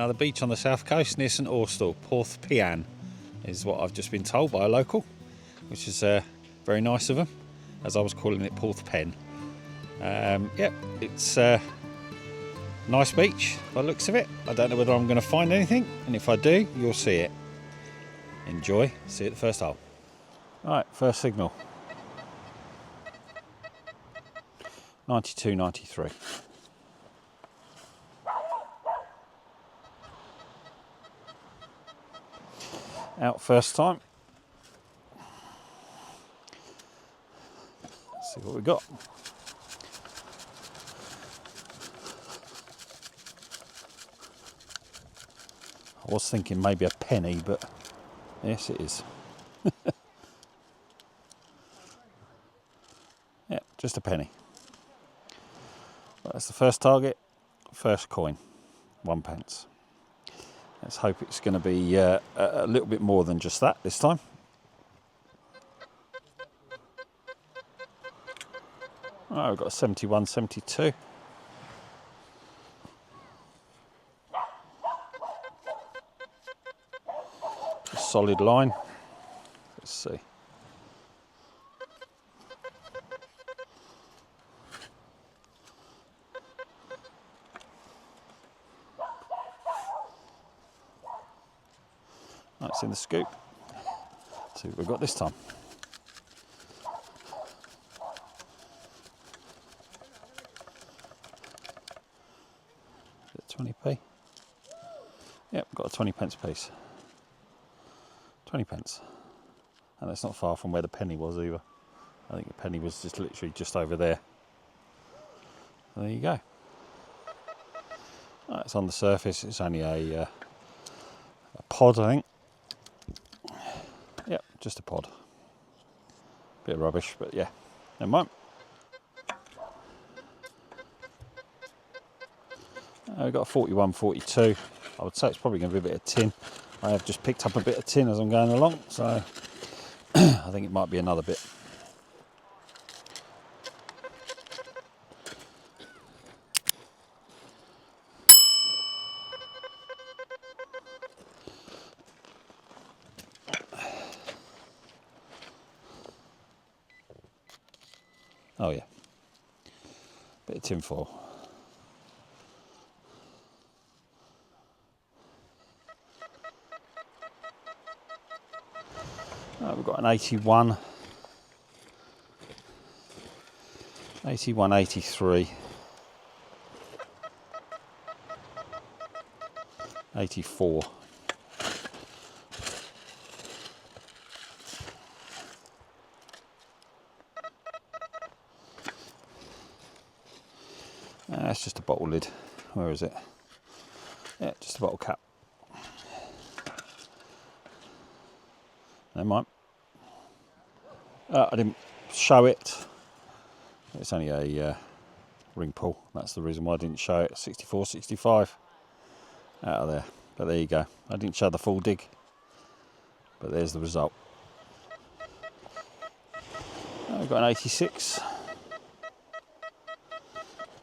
another beach on the south coast near St Austell. Porth Pian is what I've just been told by a local, which is very nice of them, as I was calling it Porth Pen. Yeah, it's a nice beach by the looks of it. I don't know whether I'm going to find anything, and if I do, you'll see it. Enjoy. See you at the first hole. Right, first signal. 92.93. Out first time. Let's see what we got. I was thinking maybe a penny, but yes, it is. Yeah, just a penny. That's the first target, first coin, 1 pence. Let's hope it's going to be a little bit more than just that this time. Oh, we've got a 71, 72. A solid line. Let's see. That's in the scoop. Let's see what we've got this time. Is it 20p? Yep, got a 20 pence piece. 20 pence. And that's not far from where the penny was either. I think the penny was just literally just over there. There you go. It's on the surface. It's only a pod, I think. Yep, just a pod. Bit of rubbish, but yeah, never mind. We've got a 41, 42. I would say it's probably going to be a bit of tin. I have just picked up a bit of tin as I'm going along, so I think it might be another bit. Oh yeah, bit of tin foil. We've got an 81, 81, 83, 84. That's just a bottle lid. Where is it? Yeah, just a bottle cap. Never mind. I didn't show it. It's only a ring pull. That's the reason why I didn't show it. 64, 65 out of there. But there you go. I didn't show the full dig. But there's the result. I've got an 86.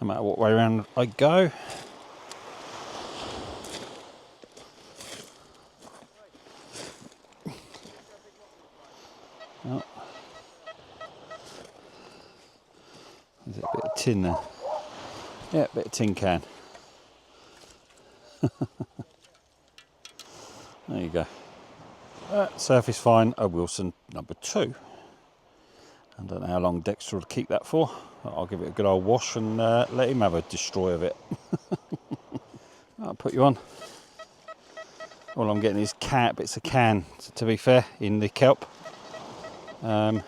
No matter what way around I go. Oh. Is it a bit of tin there? Yeah, a bit of tin can. There you go. Surface fine, a Wilson number 2. I don't know how long Dexter will keep that for. I'll give it a good old wash and let him have a destroy of it. I'll put you on. All I'm getting is bits of can, to be fair, in the kelp. That's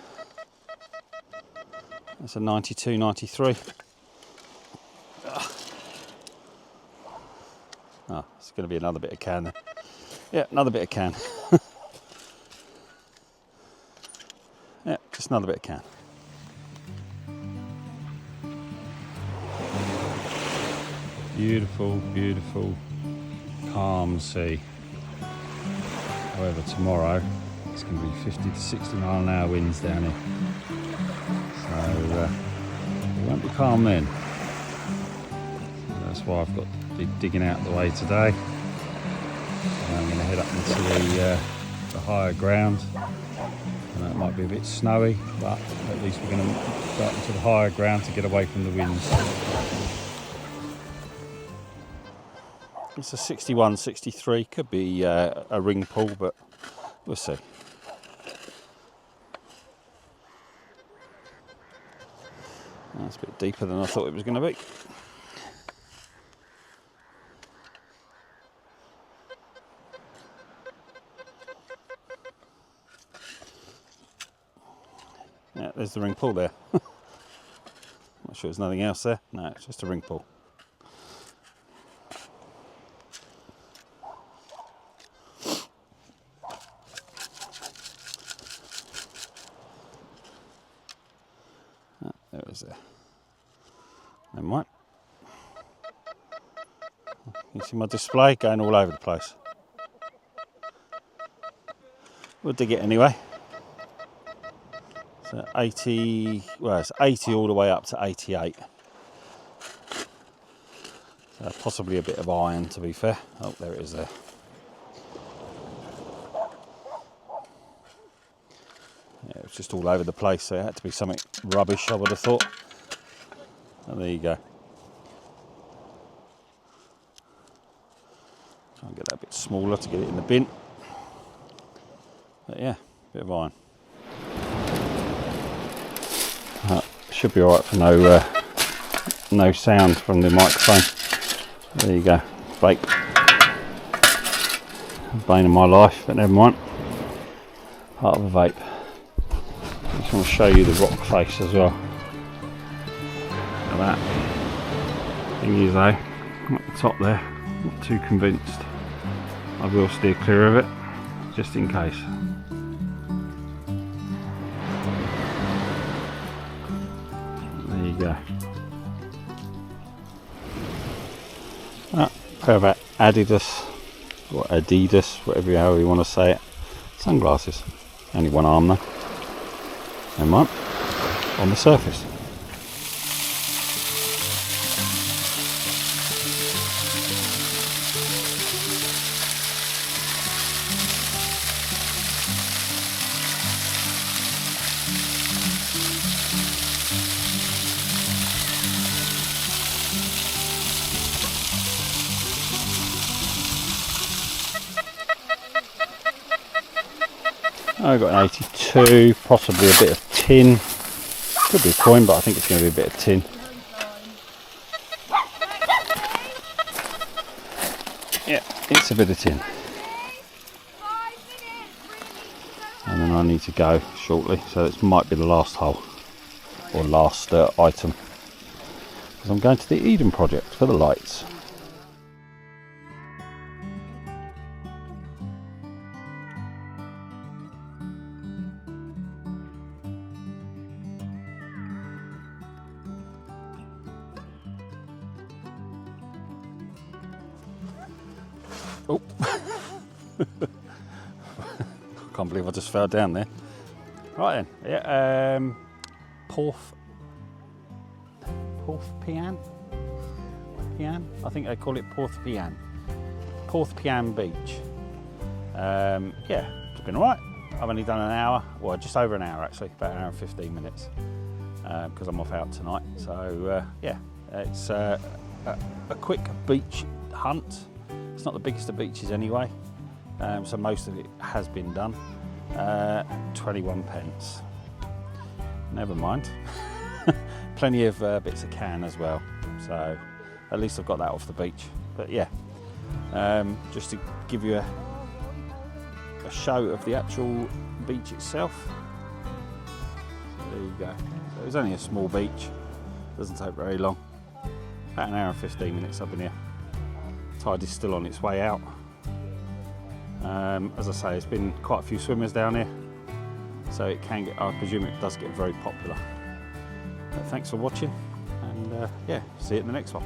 a 92, 93. Oh, it's going to be another bit of can then. Yeah, another bit of can. Yeah, just another bit of can. Beautiful, beautiful, calm sea. However, tomorrow it's going to be 50 to 60 mile an hour winds down here. So it won't be calm then. So that's why I've got to be digging out the way today. Now I'm going to head up into the higher ground. And it might be a bit snowy, but at least we're going to go up into the higher ground to get away from the winds. It's a 61, 63, could be a ring pull, but we'll see. That's a bit deeper than I thought it was going to be. Yeah, there's the ring pull there. Not sure there's nothing else there. No, it's just a ring pull. There it is there. Never mind. You see my display going all over the place. We'll dig it anyway. So 80, well, it's 80 all the way up to 88. So possibly a bit of iron, to be fair. Oh, there it is there. Yeah, it was just all over the place, so it had to be something rubbish, I would have thought. And there you go. Try and get that a bit smaller to get it in the bin. But yeah, a bit of iron. Should be alright for no sound from the microphone. There you go, vape. Bane of my life, but never mind. Part of a vape. I just want to show you the rock face as well. Look at that. Thing is though, at the top there, not too convinced. I will steer clear of it, just in case. There you go. Pair of Adidas, or Adidas, however you want to say it. Sunglasses. Only one arm though. Never mind. On the surface. I've got an 82, possibly a bit of tin. Could be a coin, but I think it's going to be a bit of tin. Yeah, it's a bit of tin. And then I need to go shortly, so this might be the last hole, or last item. Because I'm going to the Eden project for the lights. Oh, can't believe I just fell down there. Right then, yeah, Porth Pian? I think they call it Porth Pian Beach. Yeah, it's been alright. I've only done an hour, well just over an hour actually, about an hour and 15 minutes, because I'm off out tonight. So yeah, it's a quick beach hunt. It's not the biggest of beaches anyway, so most of it has been done. 21 pence. Never mind. Plenty of bits of can as well, so at least I've got that off the beach. But yeah, just to give you a show of the actual beach itself. So there you go. So it's only a small beach, doesn't take very long. About an hour and 15 minutes I've been here. Tide is still on its way out. As I say, there's been quite a few swimmers down here, so it can get, I presume it does get very popular. Thanks for watching, and yeah, see you in the next one.